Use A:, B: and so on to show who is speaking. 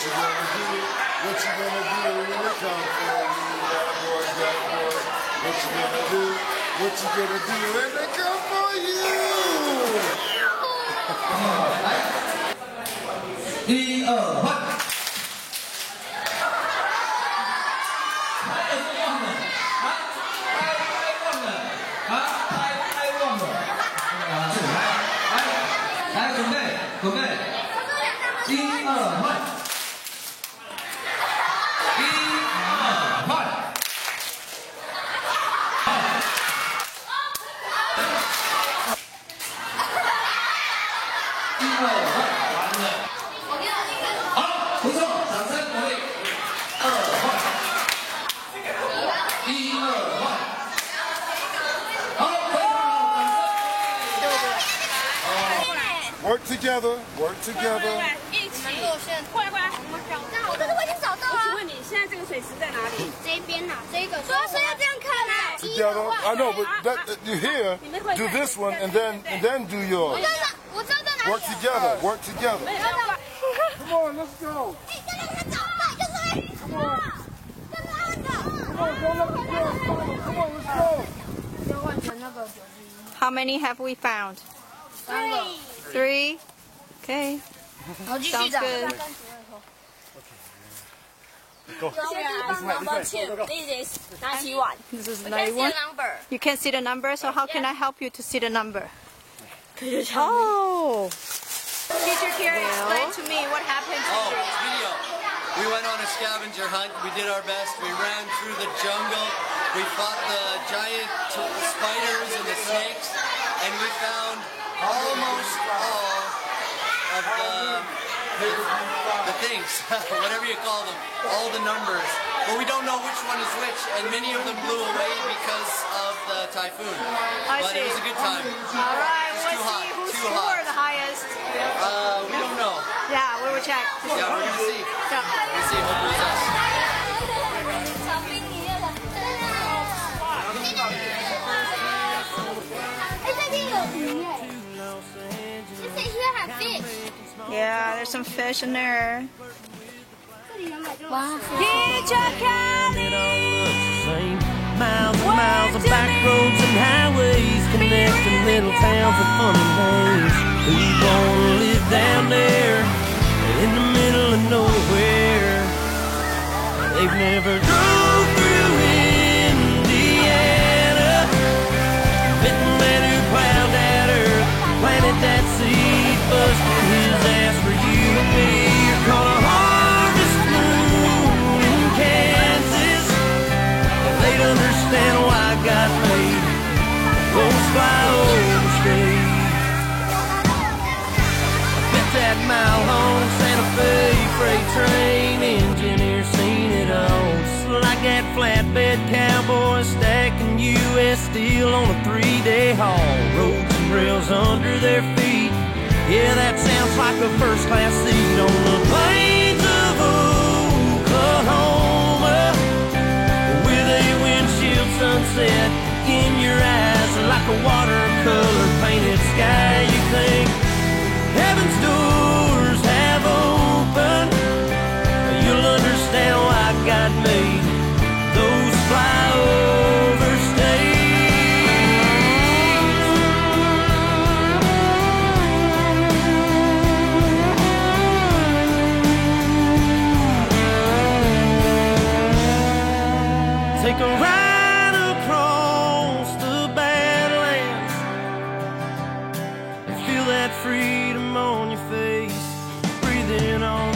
A: you gonna do? What you gonna do when they come for you? That boy, that boy. What you gonna do? What you gonna do when they come for you?
B: 1、2、换。来，准备，1、2，换。1、2，换。1、2，换，完了。好，不错，掌声鼓励。2、换。1、2，换。好，非常好，掌声。
A: Work together, work together.
C: 一起。过来过来。可是我已经找到了。请问你现在这个水池在哪里？这边呐，这个。所以要这样看啊。
A: Together. I know, but you here. Do this one and then do yours.
C: 我知道在哪里。
A: Work together, work together. Come on, let's go. Come on. Come on, don't let the girls follow. Come on, let's go.
D: How many have we found? 3. Okay. Sounds good.
A: Go.
D: This is 91. You can see the number, so how can I help you to see the number? Oh. Teacher Kira, explain to me what happened to you.
E: Video. We went on a scavenger hunt. We did our best. We ran through the jungle. We fought the giant spiders and the snakes. And we found almost all of the things, whatever you call them, all the numbers. But we don't know which one is which, and many of them blew away because of the typhoon. But it was a good time.
D: All right,
E: It's
D: we'll see who
E: too
D: scored
E: hot.
D: the highest.
E: We don't know.
D: Yeah, we will check.
E: Yeah, we're gonna see.
D: Yeah.
E: We'll see. Hopefully it's us.
C: 这边有鱼哎。This is here have fish.
D: Yeah, there's some fish in there.
C: 这里能买就哇。
D: Teacher Kelly!
F: Miles and miles of back roads and highways connecting little towns with fun and ways. Who's gonna live down there in the middle of nowhere? They've never drove through Indiana. Met the man who plowed that earth, planted that seed, busted his ass for you and me. You're gonna harvest moon in Kansas. They'd understand why God made those flyover states. I bet that mile-long Santa Fe freight train engineer seen it all. Just like that flatbed cowboy stacking U.S. steel on a 3-day haul. Roads and rails under their feet. Yeah, that sounds like a first-class seat on the plains of Oklahoma, with a windshield sunset in your eyes like a watercolor painted sky. You think heaven's doors have opened, you'll understand why God made those flyover states. Take a ride across the Badlands and feel that freedom on your face, breathing on